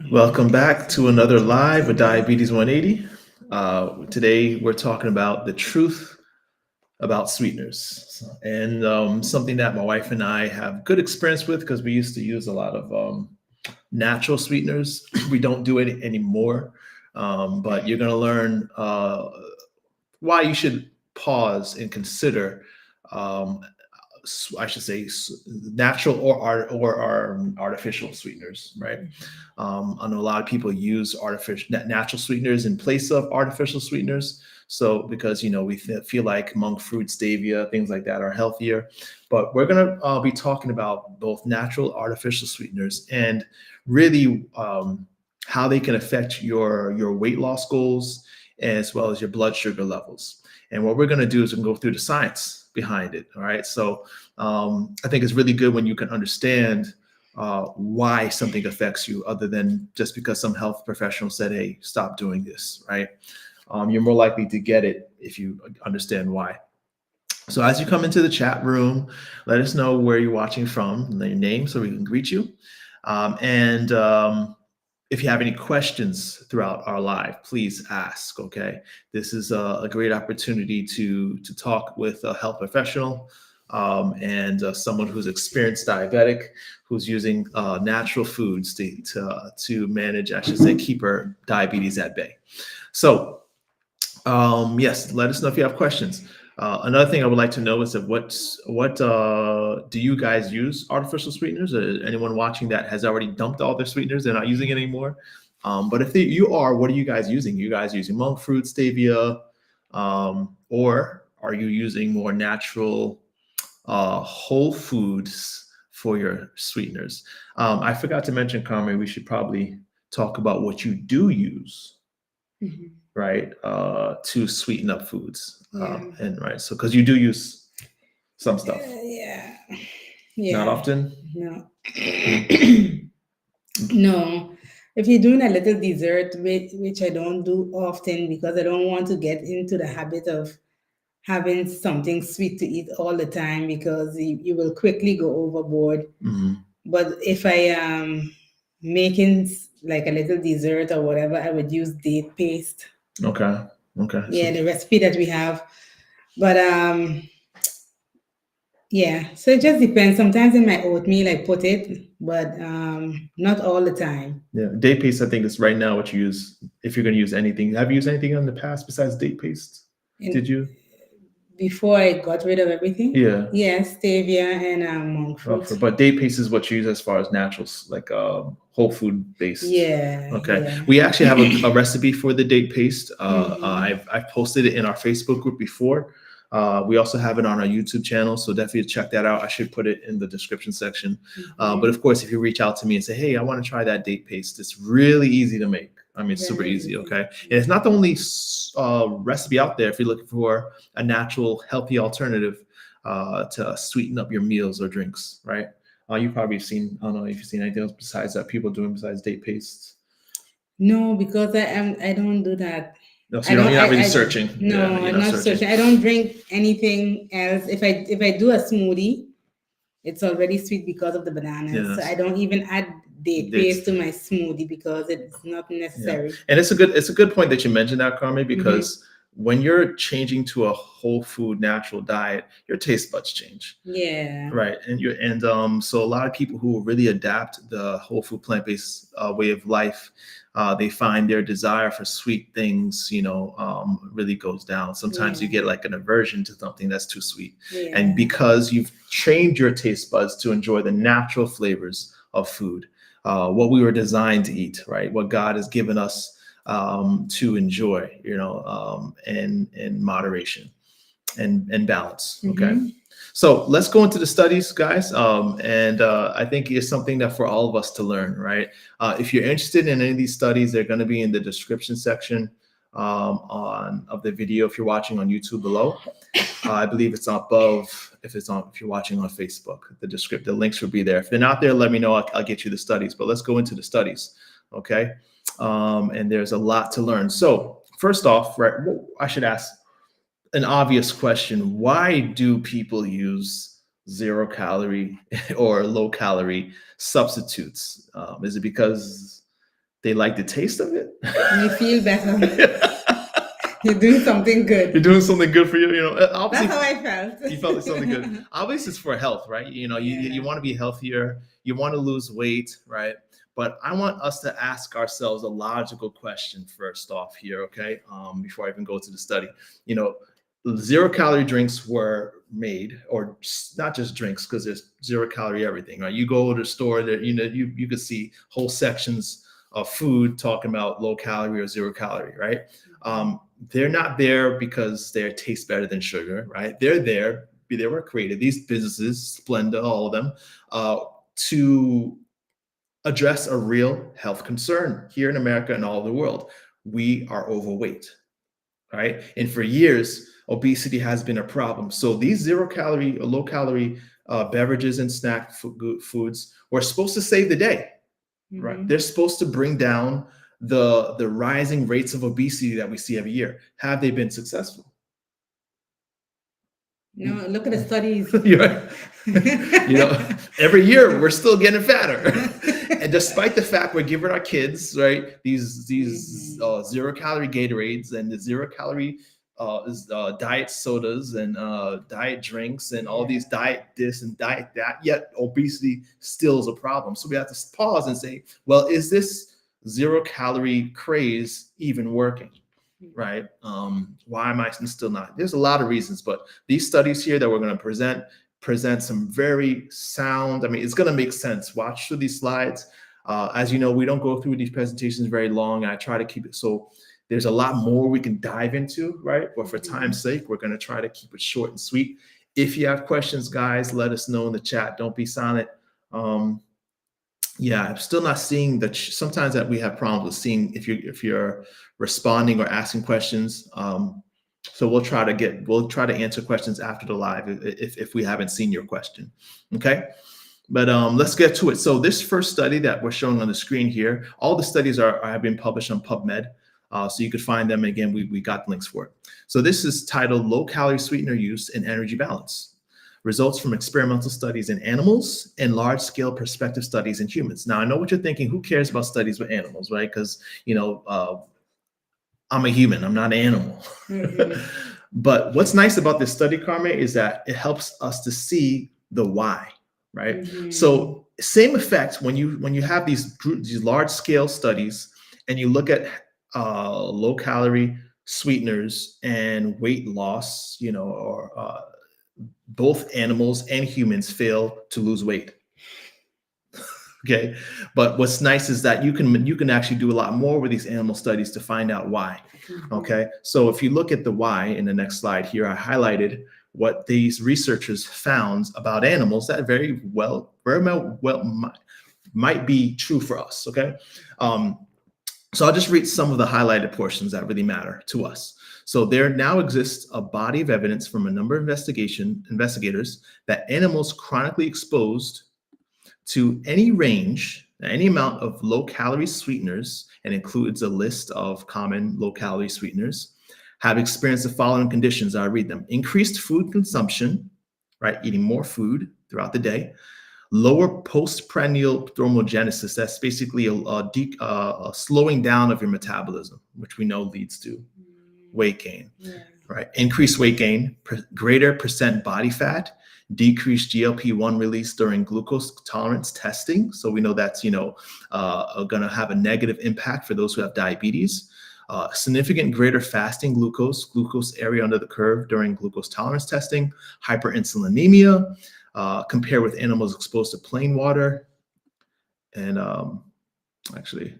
Welcome back to another live with Diabetes 180. Today we're talking about the truth about sweeteners and something that my wife and I have good experience with because we used to use a lot of natural sweeteners. We don't do it anymore, but you're going to learn why you should pause and consider um, I should say natural or artificial sweeteners, right? I know a lot of people use natural sweeteners in place of artificial sweeteners. So because we feel like monk fruit, stevia, things like that are healthier, but we're gonna be talking about both natural, artificial sweeteners, and really how they can affect your weight loss goals as well as your blood sugar levels. And what we're gonna do is we're gonna go through the science behind it. All right, so I think it's really good when you can understand why something affects you other than just because some health professional said, hey, stop doing this, right? You're more likely to get it if you understand why. So as you come into the chat room, let us know where you're watching from and your name so we can greet you. And if you have any questions throughout our live, please ask, okay? This is a great opportunity to talk with a health professional and someone who's experienced diabetic, who's using natural foods to manage, I should say, keep her diabetes at bay. So yes, let us know if you have questions. Another thing I would like to know is that what do you guys use artificial sweeteners? Anyone watching that has already dumped all their sweeteners, they're not using it anymore. But if you are, what are you guys using? You guys using monk fruit, stevia, or are you using more natural whole foods for your sweeteners? I forgot to mention, Carmen, we should probably talk about what you do use, Mhm. right, to sweeten up foods. Yeah. And right, so because you do use some stuff, Yeah. not Yeah. often. No. Mm. No. If you're doing a little dessert, which I don't do often because I don't want to get into the habit of having something sweet to eat all the time because you will quickly go overboard. Mhm. But if I am making like a little dessert or whatever, I would use date paste. Okay. Okay. So Yeah, the recipe that we have. But yeah, so it just depends. Sometimes in my oatmeal I put it, but not all the time. yeah, date paste. I think is right now what you use if you're going to use anything. Have you used anything in the past besides date paste? Did And you? before I got rid of everything, Yeah. yes, stevia and monk fruit. But date paste is what you use as far as naturals, like whole food based. Yeah, Okay, yeah. we actually have a recipe for the date paste. Mm-hmm. I've posted it in our Facebook group before. We also have it on our YouTube channel, so definitely check that out. I should put it in the description section. But Mm-hmm. of course, if you reach out to me and say, "Hey, I want to try that date paste," it's really easy to make. I mean, it's super Very easy. easy. Okay, and it's not the only recipe out there. If you're looking for a natural, healthy alternative to sweeten up your meals or drinks, right? You've probably seen, I don't know if you've seen anything else besides that people doing besides date paste. No, because I don't do that. No, so I don't you're not really I searching. Yeah, no, you're I'm not not searching. searching. I don't drink anything else. If I do a smoothie, it's already sweet because of the bananas. So I Yes. don't even add date It's paste to my smoothie because it's not yeah, necessary. and it's a good point that you mentioned that, Carmen, Mm-hmm. because when you're changing to a whole food natural diet, your taste buds change. Yeah. Right, and so a lot of people who really adapt the whole food plant-based way of life, they find their desire for sweet things, really goes down. Sometimes you Yeah. get like an aversion to something that's too sweet, and Yeah. because you've trained your taste buds to enjoy the natural flavors of food, what we were designed to eat, right? What God has given us to enjoy, in moderation and balance. Okay. Mm-hmm. So let's go into the studies, guys. And I think it's something that for all of us to learn, right? If you're interested in any of these studies, they're going to be in the description section on of the video if you're watching on YouTube below. I believe it's above if you're watching on Facebook. The links will be there. If they're not there, let me know. I'll get you the studies. But let's go into the studies, okay? And there's a lot to learn. So first off, right, I should ask an obvious question: why do people use zero calorie or low calorie substitutes? Is it because They like the taste of it. You feel better. You're doing something good. You're doing something good for you. That's Obviously, how I felt. you felt like something good. Obviously, it's for health, right? You want to be healthier. You want to lose weight, right? But I want us to ask ourselves a logical question first off here, okay? Before I even go to the study, you know, 0-calorie drinks were made, or not just drinks, because there's 0-calorie everything, right? You go to the store, that you could see whole sections of food talking about low calorie or 0-calorie, right? They're not there because they taste better than sugar, right? They're there. They were created. These businesses, Splenda, all of them, to address a real health concern here in America and all over the world. We are overweight, right? And for years, obesity has been a problem. So these 0-calorie or low-calorie beverages and snack foods were supposed to save the day, right? They're supposed to bring down the rising rates of obesity that we see every year. Have they been successful? No, look at the studies. Every year we're still getting fatter. And despite the fact we're giving our kids, right, these 0-calorie Gatorades and the 0-calorie diet sodas and diet drinks and all these diet this and diet that, yet obesity still is a problem. So we have to pause and say, well, is this 0-calorie craze even working? Right? Why am I still not? There's a lot of reasons, but these studies here that we're going to present some very sound. I mean, it's going to make sense. Watch through these slides. As you know, we don't go through these presentations very long. I try to keep it so there's a lot more we can dive into, right? But for time's sake, we're going to try to keep it short and sweet. If you have questions, guys, let us know in the chat. Don't be silent. Yeah, I'm still not seeing that. Sometimes that we have problems with seeing if you're responding or asking questions. So we'll try to answer questions after the live if we haven't seen your question. Okay, but let's get to it. So this first study that we're showing on the screen here, all the studies have been published on PubMed, so you could find them. Again, we got links for it. So this is titled "Low Calorie Sweetener Use and Energy Balance." Results from experimental studies in animals and large-scale prospective studies in humans. Now, I know what you're thinking. Who cares about studies with animals, right? Because, I'm a human. I'm not an animal. But what's nice about this study, Carmen, is that it helps us to see the why, right? So same effect when you have these large-scale studies and you look at low-calorie sweeteners and weight loss, or both animals and humans fail to lose weight. Okay, but what's nice is that you can actually do a lot more with these animal studies to find out why. Okay, so if you look at the why in the next slide here, I highlighted what these researchers found about animals that very well might be true for us. Okay, so I'll just read some of the highlighted portions that really matter to us. So there now exists a body of evidence from a number of investigators that animals chronically exposed to any amount of low-calorie sweeteners, and includes a list of common low-calorie sweeteners, have experienced the following conditions. I'll read them. Increased food consumption, right? Eating more food throughout the day. Lower postprandial thermogenesis. That's basically a slowing down of your metabolism, which we know leads to weight gain, right? Increased weight gain, greater percent body fat, decreased GLP-1 release during glucose tolerance testing. So we know that's, going to have a negative impact for those who have diabetes. Significant greater fasting glucose area under the curve during glucose tolerance testing, hyperinsulinemia, compared with animals exposed to plain water. And actually,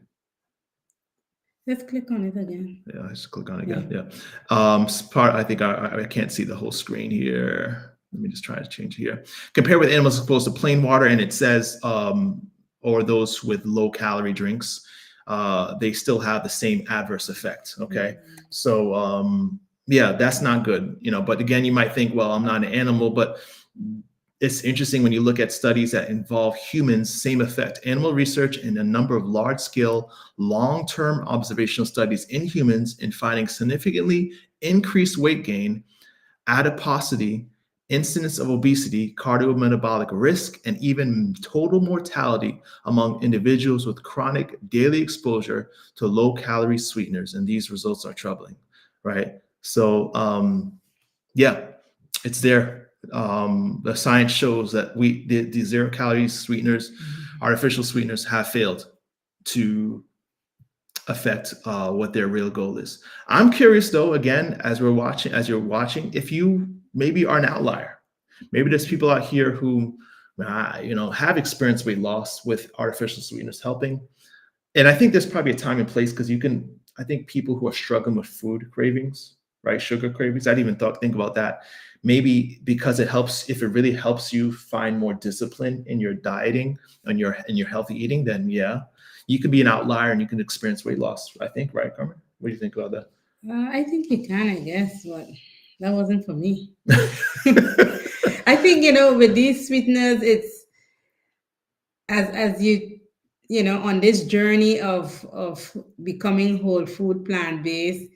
let's click on it again. Yeah, let's click on it again. Yeah. I think I can't see the whole screen here. Let me just try to change here. Compared with animals exposed to plain water, and it says, or those with low calorie drinks, they still have the same adverse effect. Okay. So yeah, that's not good. But again, you might think, well, I'm not an animal, but it's interesting when you look at studies that involve humans, same effect. Animal research and a number of large-scale, long-term observational studies in humans in finding significantly increased weight gain, adiposity, incidence of obesity, cardiometabolic risk, and even total mortality among individuals with chronic daily exposure to low-calorie sweeteners. And these results are troubling, right? So, yeah, it's there. The science shows that the zero-calorie sweeteners, artificial sweeteners, have failed to affect what their real goal is. I'm curious though, again, as you're watching, if you maybe are an outlier. Maybe there's people out here who, have experienced weight loss with artificial sweeteners helping. And I think there's probably a time and place because I think people who are struggling with food cravings, right? Sugar cravings. I didn't even think about that. Maybe because if it really helps you find more discipline in your dieting and your healthy eating, then yeah, you could be an outlier and you can experience weight loss. I think, right, Carmen? What do you think about that? I think you can, I guess, but that wasn't for me. I think, with these sweeteners, it's as on this journey of becoming whole food plant-based,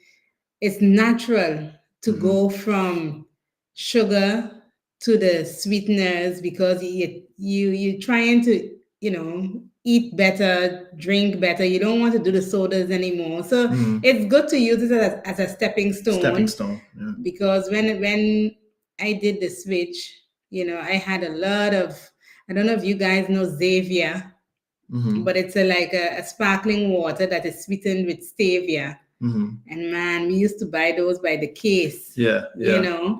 it's natural to Mhm. go from sugar to the sweeteners because you're trying to eat better, drink better. You don't want to do the sodas anymore, so Mhm. it's good to use it as a stepping Stepping stone. stone. Yeah. Because when I did the switch, I had a lot of, I don't know if you guys know Xavier, Mhm. but it's like a sparkling water that is sweetened with stevia. Mhm. And man, we used to buy those by the case, Yeah. Yeah.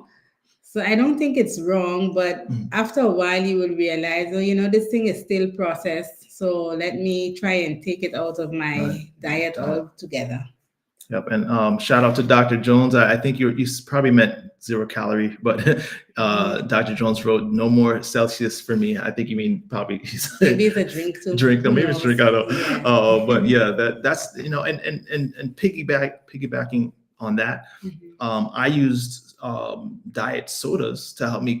So I don't think it's wrong, but Mhm. after a while you will realize, this thing is still processed. So let me try and take it out of my Right. diet altogether. Yep. And shout out to Dr. Jones. I think you probably meant 0 calorie, but Dr. Jones wrote no more Celsius for me. I think you mean probably Maybe it's a drink too. drink. No, Who maybe it's knows? drink. I don't know. Yeah. But yeah, that's and piggybacking on that. I used diet sodas to help me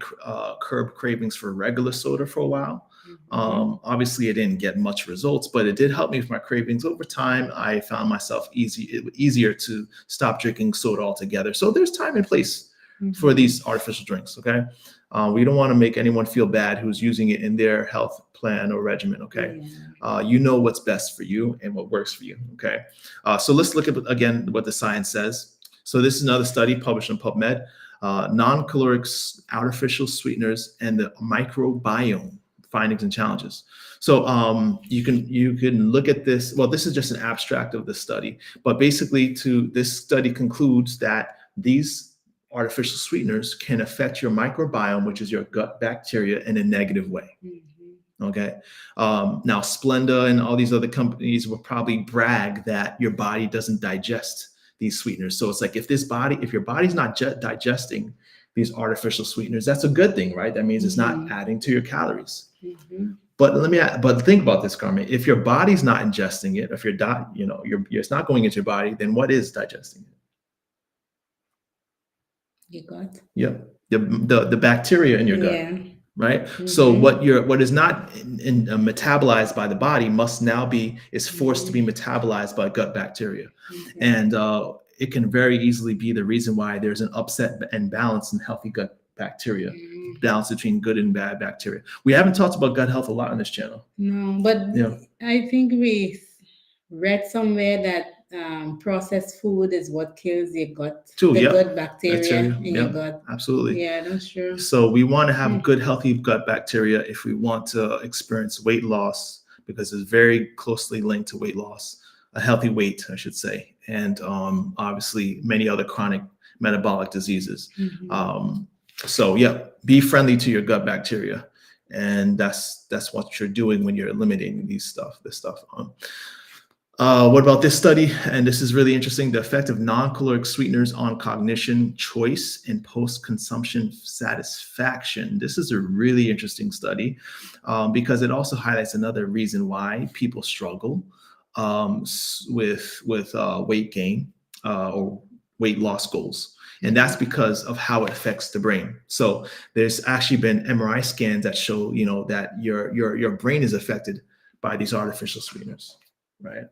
curb cravings for regular soda for a while. Obviously, it didn't get much results, but it did help me with my cravings over time. I found myself easier to stop drinking soda altogether. So there's time and place for these artificial drinks. Okay, we don't want to make anyone feel bad who's using it in their health plan or regimen. Okay, you know what's best for you and what works for you. Okay, so let's look at again what the science says. So this is another study published in PubMed, non-caloric artificial sweeteners and the microbiome findings and challenges. So you can look at this. Well, this is just an abstract of the study, but basically, this study concludes that these artificial sweeteners can affect your microbiome, which is your gut bacteria, in a negative way. Okay. Now, Splenda and all these other companies will probably brag that your body doesn't digest these sweeteners. So it's like if your body's not digesting these artificial sweeteners, that's a good thing, right? That means it's not adding to your calories. But think about this, Carmen. If your body's not ingesting it, if your diet, it's not going into your body, then what is digesting it? Your gut. Yep. The bacteria in your gut. Yeah. Right. So what is not metabolized by the body is forced to be metabolized by gut bacteria. And it can very easily be the reason why there's an upset and balance in healthy gut bacteria, balance between good and bad bacteria. We haven't talked about gut health a lot on this channel. No, but I think we read somewhere that processed food is what kills your gut, good bacteria in your gut. Absolutely. Yeah, that's true. So we want to have good, healthy gut bacteria if we want to experience weight loss, because it's very closely linked to weight loss, a healthy weight, I should say, and obviously many other chronic metabolic diseases. So yeah, be friendly to your gut bacteria, and that's what you're doing when you're eliminating this stuff. What about this study? And this is really interesting. The effect of non-caloric sweeteners on cognition, choice, and post-consumption satisfaction. This is a really interesting study because it also highlights another reason why people struggle with weight gain or weight loss goals. And that's because of how it affects the brain. So there's actually been MRI scans that show, that your brain is affected by these artificial sweeteners. Right.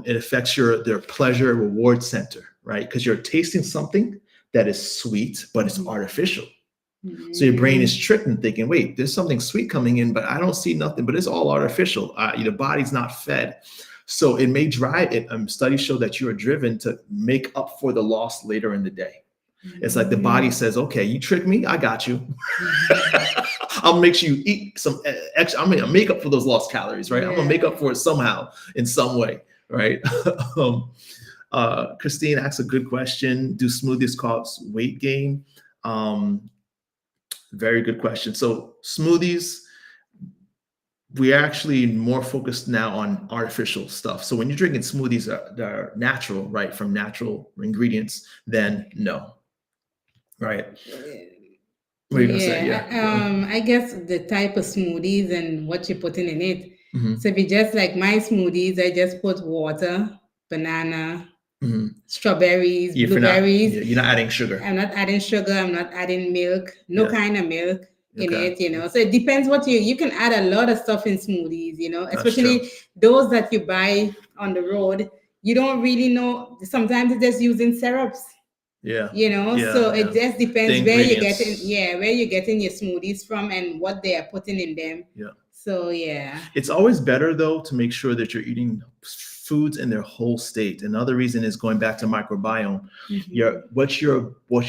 It affects their pleasure reward center, right? Because you're tasting something that is sweet, but it's artificial. So your brain is Mm. tricked and thinking, wait, there's something sweet coming in, but I don't see nothing, but it's all artificial. Your body's not fed. So it may drive it. Studies show that you are driven to make up for the loss later in the day. It's like the body Mm. says, okay, you tricked me, I got you. Mhm. I'll make sure you eat some extra. I'm gonna make up for those lost calories, right? I'm gonna make Yeah. up for it somehow in some way, right? um, Christine asks a good question. Do smoothies cause weight gain? Um, Very good question. So smoothies, we're actually more focused now on artificial stuff. So when you're drinking smoothies that are natural, right, from natural ingredients, then no, right? What are you gonna say? Yeah, Yeah. Go ahead. I guess the type of smoothies and what you're putting in it. So Mhm, if you just like my smoothies, I just put water, banana, mhm. strawberries, If you're not, blueberries. yeah, you're not adding sugar. I'm not adding sugar. I'm not adding milk. No Yeah. kind of milk in Okay. it, So it depends what you can add a lot of stuff in smoothies, That's true. especially those that you buy on the road. You don't really know. Sometimes it's just using syrups, Yeah. So Yeah. it Yeah. just The depends where you're getting, ingredients. yeah, where you're getting your smoothies from and what they are putting in them. Yeah. So yeah. It's always better though to make sure that you're eating foods in their whole state. Another reason is going back to microbiome. Mm-hmm. What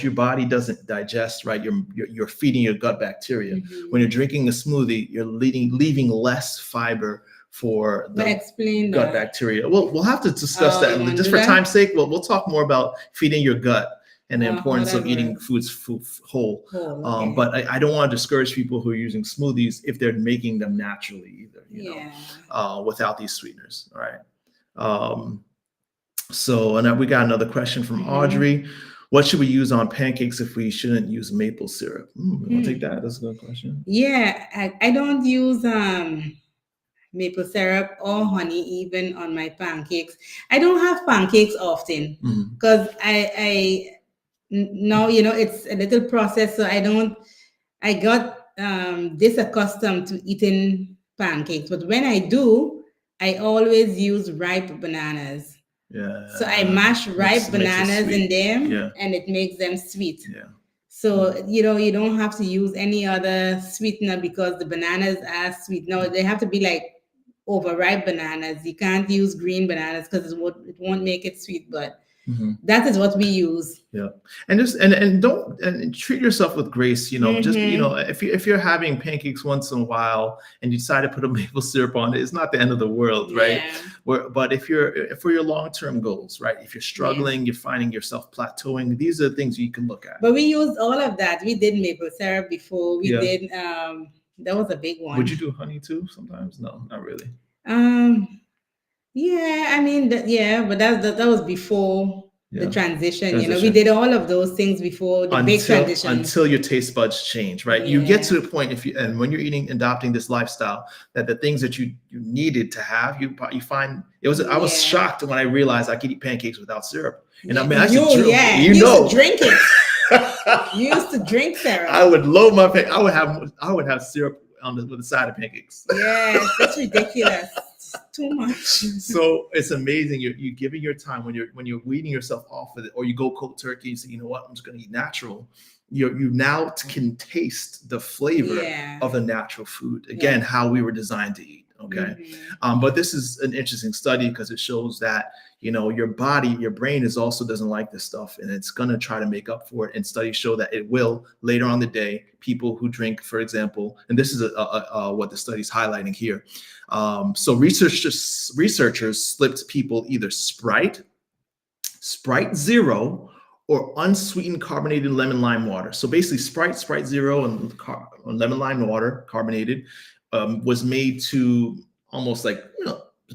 your body doesn't digest, right? You're feeding your gut bacteria. When you're Mm-hmm. drinking a smoothie, you're leaving less fiber for But the explain gut that. bacteria. We'll have to discuss Oh, you that want to just do for that? time's sake. We'll talk more about feeding your gut and the How importance that of eating works. foods whole. Whole, okay. But I don't want to discourage people who are using smoothies if they're making them naturally either, Yeah. without these sweeteners. All right. Um, so, and we got another question from Mm-hmm. Audrey. What should we use on pancakes if we shouldn't use maple syrup? You want to take Hmm. that? That's a good question. Yeah, I don't use maple syrup or honey even on my pancakes. I don't have pancakes often Mhm. because now it's a little process, so I got disaccustomed to eating pancakes. But when I do, I always use ripe bananas. So I Yeah, mash ripe makes it bananas in sweet. them Yeah, and it makes them sweet. yeah. So, you don't have to use any other sweetener because the bananas are sweet. No, they have to be like overripe bananas. You can't use green bananas because it won't make it sweet, but Mhm. that is what we use. Yeah, and just and don't and treat yourself with grace. Just Mm-hmm. if you're having pancakes once in a while and you decide to put a maple syrup on it, it's not the end of the world, right? Yeah. But if for your long term goals, right? If you're Yeah. struggling, you're finding yourself plateauing. These are the things you can look at. But we used all of that. We did maple syrup before. We Yeah. did that was a big Would one. you do honey too? Sometimes, no, not really. Um Yeah, I mean, yeah, but that was before the Yeah. transition. We Transition. did all of those things before the big transition. Until your taste buds change, right? You get Yeah, to a point if you and when you're adopting this lifestyle, that the things that you needed to have, you find it was. I was yeah, shocked when I realized I could eat pancakes without syrup, and I yeah. mean I should drink. You used to drink it. You used to drink syrup. I would load my pan. I would have syrup on with the side of pancakes. Yeah, that's ridiculous. It's too much. So it's amazing. You're giving your time when you're weaning yourself off of it, or you go cold turkey and say, you know what, I'm just going to eat natural. You now can taste the flavor Yeah, of the natural food. yeah. Again, how we were designed to eat. Okay, Mhm. but this is an interesting study because it shows that your body, your brain is also doesn't like this stuff, and it's going to try to make up for it. And studies show that it will later on the day. People who drink, for example, and this is what the study's highlighting here. So researchers slipped people either Sprite Zero, or unsweetened carbonated lemon lime water. So basically, Sprite Zero, and lemon lime water, carbonated, was made to almost like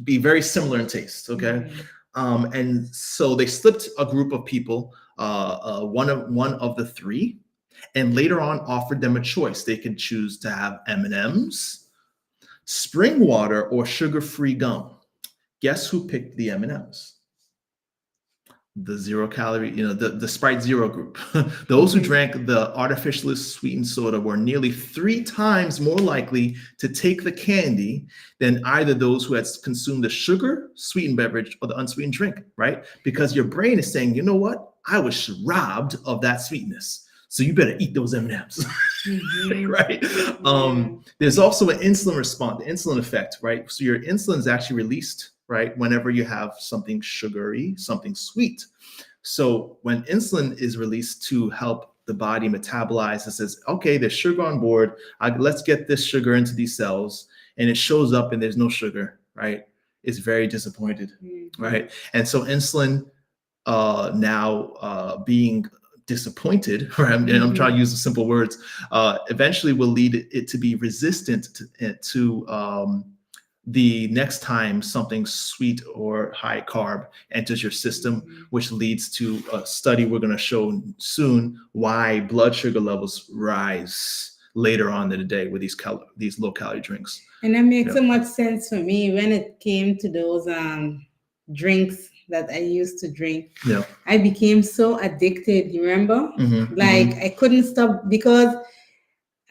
be very similar in taste. Okay, Mhm. and so they slipped a group of people, one of the three, and later on offered them a choice. They could choose to have M&Ms, spring water, or sugar-free gum. Guess who picked the M&Ms? The zero calorie, the Sprite Zero group. Those who Mhm. drank the artificially sweetened soda were nearly 3 times more likely to take the candy than either those who had consumed the sugar sweetened beverage or the unsweetened drink, right? Because your brain is saying, you know what? I was robbed of that sweetness. So you better eat those M&Ms. Mhm. right? Yeah. There's also an insulin response, the insulin effect, right? So your insulin is actually released, right, whenever you have something sugary, something sweet. So when insulin is released to help the body metabolize, it says, okay, there's sugar on board. Let's get this sugar into these cells, and it shows up and there's no sugar, right? It's very disappointed, Mhm. right? And so insulin now being disappointed, right? And I'm trying to use the simple words, eventually will lead it to be resistant to the next time something sweet or high carb enters your system, Mhm. which leads to a study we're going to show soon why blood sugar levels rise later on in the day with these low calorie drinks. And that makes Yeah. so much sense for me when it came to those drinks that I used to drink. Yeah. I became so addicted, you remember? Like Mhm. I couldn't stop because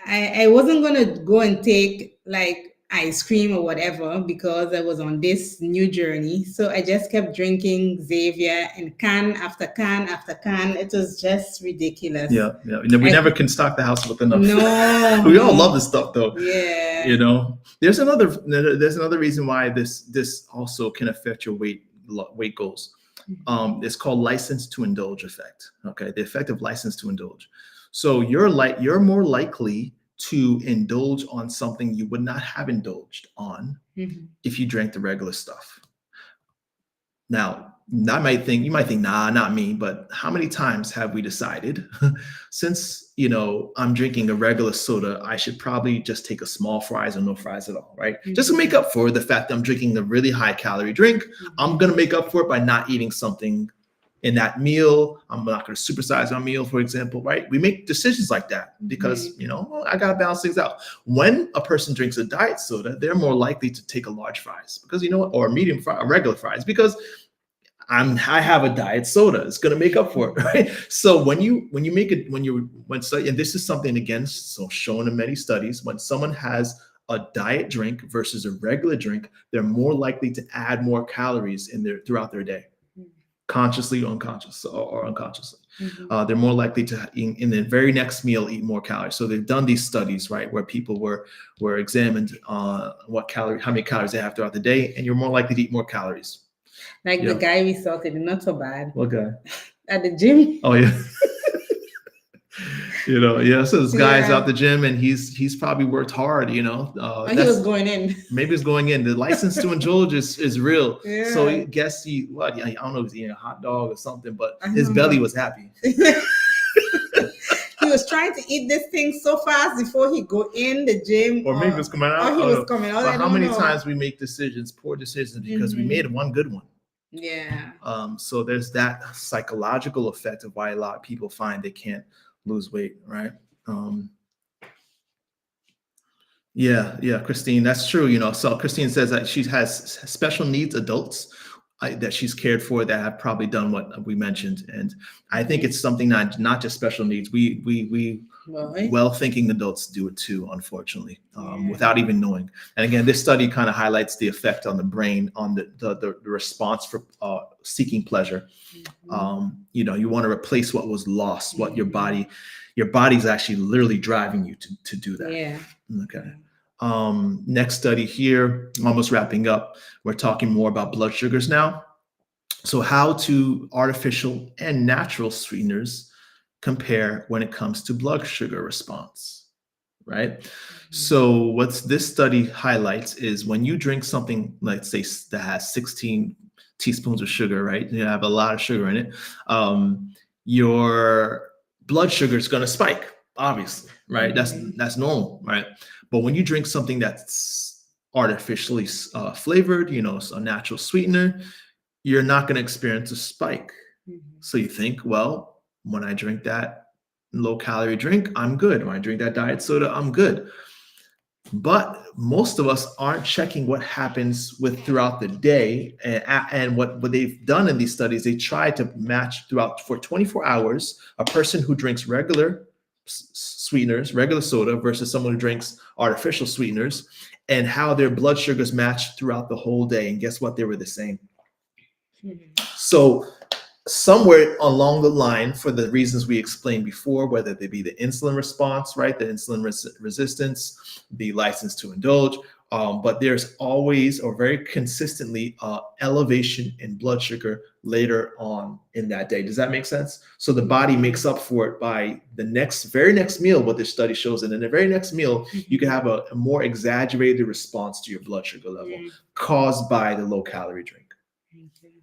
I wasn't gonna go and take like ice cream or whatever because I was on this new journey. So I just kept drinking Xavier and can after can after can. It was just ridiculous. Yeah, yeah. We never can stock the house with enough. No, We all no. love this stuff, though. Yeah. You know, there's another reason why this also can affect your weight goals. It's called license to indulge effect. Okay, the effect of license to indulge. So you're more likely to indulge on something you would not have indulged on Mhm. if you drank the regular stuff. Now, you might think, nah, not me, but how many times have we decided, since, I'm drinking a regular soda, I should probably just take a small fries or no fries at all, right? Just to make up for the fact that I'm drinking a really high calorie drink. I'm going to make up for it by not eating something in that meal. I'm not going to supersize our meal, for example, right? We make decisions like that because, I got to balance things out. When a person drinks a diet soda, they're more likely to take a large fries because, or a medium fry, or regular fries, because I have a diet soda. It's going to make up for it, right? So when and this is something, again, so shown in many studies, when someone has a diet drink versus a regular drink, they're more likely to add more calories throughout their day, consciously or unconsciously. They're more likely to, in the very next meal, eat more calories. So they've done these studies, right, where people were examined on how many calories they have throughout the day, and you're more likely to eat more calories. Like Yeah. the guy we saw today, not so bad. What guy? At the gym. Oh yeah. So this guy's out the gym and he's probably worked hard, he was going in. Maybe it's going in. The license to indulge is real. Yeah. So I guess I don't know if he's eating a hot dog or something, but I his don't belly know. was happy. He was trying to eat this thing so fast before he go in the gym, Or maybe it was coming out. Or he was coming out. But I how don't many know. times we make poor decisions because we made one good one. Yeah. So there's that psychological effect of why a lot of people find they can't lose weight, right? Yeah, Christine, that's true. So Christine says that she has special needs adults that she's cared for that have probably done what we mentioned, and I think it's something not just special needs. We well-thinking adults do it too, unfortunately, without even knowing. And again, this study kind of highlights the effect on the brain, on the response for seeking pleasure. You want to replace what was lost, what your body's actually literally driving you to do that. Yeah. Okay. Next study here, almost wrapping up. We're talking more about blood sugars now. So how do artificial and natural sweeteners compare when it comes to blood sugar response, right? So what this study highlights is when you drink something, let's say, that has 16 teaspoons of sugar, right? You have a lot of sugar in it. Your blood sugar is going to spike, obviously, right? That's normal, right? But when you drink something that's artificially flavored, a natural sweetener, you're not going to experience a spike. So you think, well, when I drink that low calorie drink, I'm good. When I drink that diet soda, I'm good. But most of us aren't checking what happens throughout the day. And what they've done in these studies, they try to match throughout for 24 hours, a person who drinks regular sweeteners, regular soda, versus someone who drinks artificial sweeteners, and how their blood sugars matched throughout the whole day. And guess what? They were the same. So somewhere along the line, for the reasons we explained before, whether they be the insulin response, right, the insulin resistance, the license to indulge, but there's always or very consistently elevation in blood sugar later on in that day. Does that make sense? So the body makes up for it by the very next meal, what this study shows. And in the very next meal, you can have a more exaggerated response to your blood sugar level caused by the low calorie drink. Okay.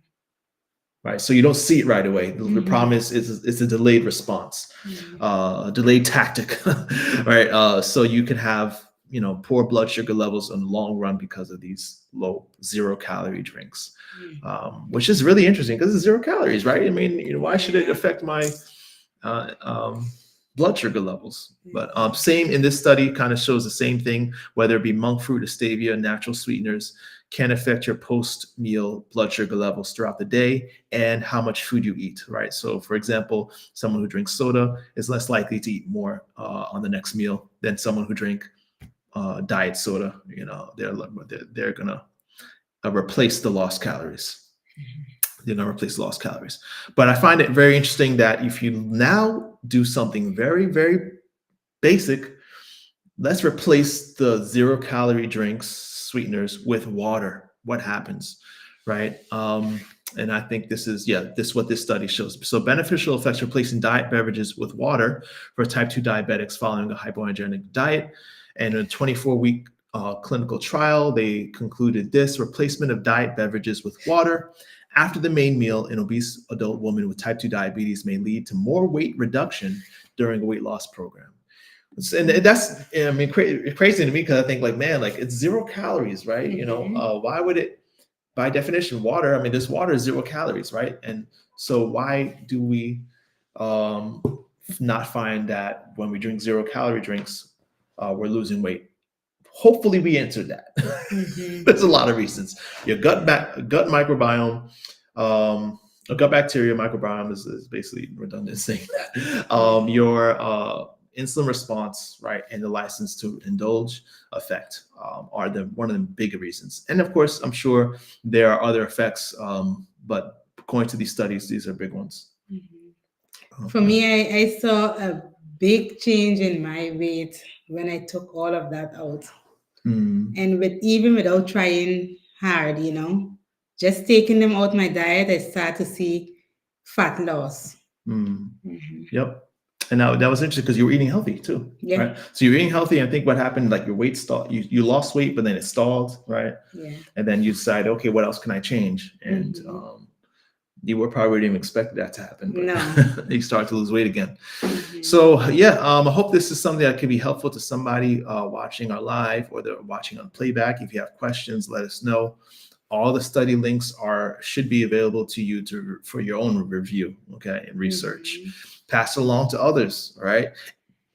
Right, so you don't see it right away. The problem is it's a delayed response, a delayed tactic, right? So you can have poor blood sugar levels in the long run because of these low 0-calorie drinks, which is really interesting because it's 0 calories, right? I mean, why should it affect my blood sugar levels? But same in this study, kind of shows the same thing, whether it be monk fruit or stevia, natural sweeteners can affect your post-meal blood sugar levels throughout the day and how much food you eat, right? So for example, someone who drinks soda is less likely to eat more on the next meal than someone who drink diet soda. They're gonna replace the lost calories. They're gonna replace the lost calories. But I find it very interesting that if you now do something very, very basic, let's replace the 0-calorie drinks, sweeteners, with water. What happens, right? And I think this is what this study shows. So beneficial effects replacing diet beverages with water for type 2 diabetics following a hypoallergenic diet. And in a 24-week clinical trial, they concluded this: replacement of diet beverages with water after the main meal in obese adult women with type 2 diabetes may lead to more weight reduction during a weight loss program. And that's, I mean, crazy to me, because I think, like, man, like, it's 0 calories, right? Why would it, by definition, water, I mean, this water is 0 calories, right? And so why do we not find that when we drink 0-calorie drinks, we're losing weight? Hopefully we answered that. There's a lot of reasons. Your gut microbiome, gut bacteria microbiome is basically redundant saying that. Your insulin response, right, and the license to indulge effect are one of the bigger reasons. And of course, I'm sure there are other effects, but according to these studies, these are big ones. For me, I saw a big change in my weight when I took all of that out. And even without trying hard, just taking them out my diet, I start to see fat loss. Yep. And now that was interesting because you were eating healthy too, right? So you're eating healthy, and I think what happened, like, your weight stalled. You lost weight, but then it stalled, right? Yeah. And then you decide, okay, what else can I change? And you were probably didn't even expect that to happen, but no. you start to lose weight again. So I hope this is something that could be helpful to somebody watching our live, or they're watching on playback. If you have questions, let us know. All the study links should be available to you for your own review, okay, and research. Pass it along to others, all right?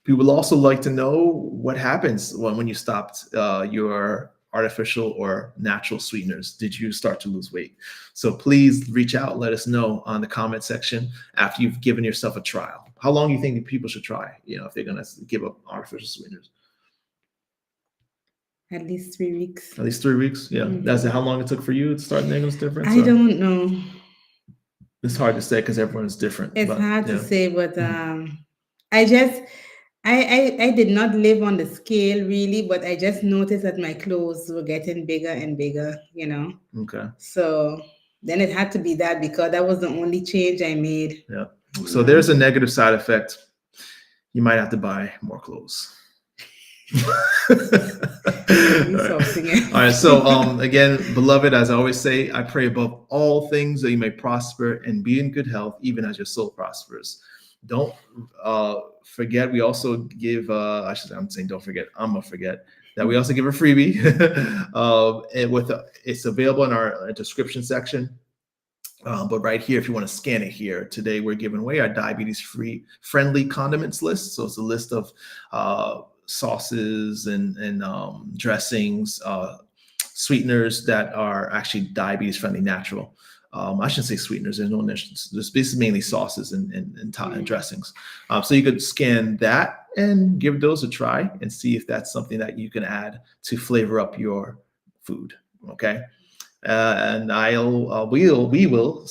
We would also like to know what happens when you stopped your artificial or natural sweeteners. Did you start to lose weight? So please reach out, let us know on the comment section after you've given yourself a trial. How long do you think people should try, if they're going to give up artificial sweeteners? At least 3 weeks. At least 3 weeks? Yeah. That's how long it took for you to start making this difference? I don't know. It's hard to say because everyone's different. It's hard to say, but I did not live on the scale really, but I just noticed that my clothes were getting bigger and bigger, Okay. So then it had to be that, because that was the only change I made. Yeah. So there's a negative side effect. You might have to buy more clothes. All right. So again, beloved, as I always say, I pray above all things that you may prosper and be in good health, even as your soul prospers. Don't forget, we also give I'm saying don't forget, I'm gonna forget that we also give a freebie. And it's available in our description section. But right here, if you want to scan it here, today we're giving away our diabetes-free friendly condiments list. So it's a list of sauces and dressings, sweeteners that are actually diabetes friendly, natural. I shouldn't say sweeteners. There's no this is mainly sauces and dressings. So you could scan that and give those a try and see if that's something that you can add to flavor up your food. Okay, and we will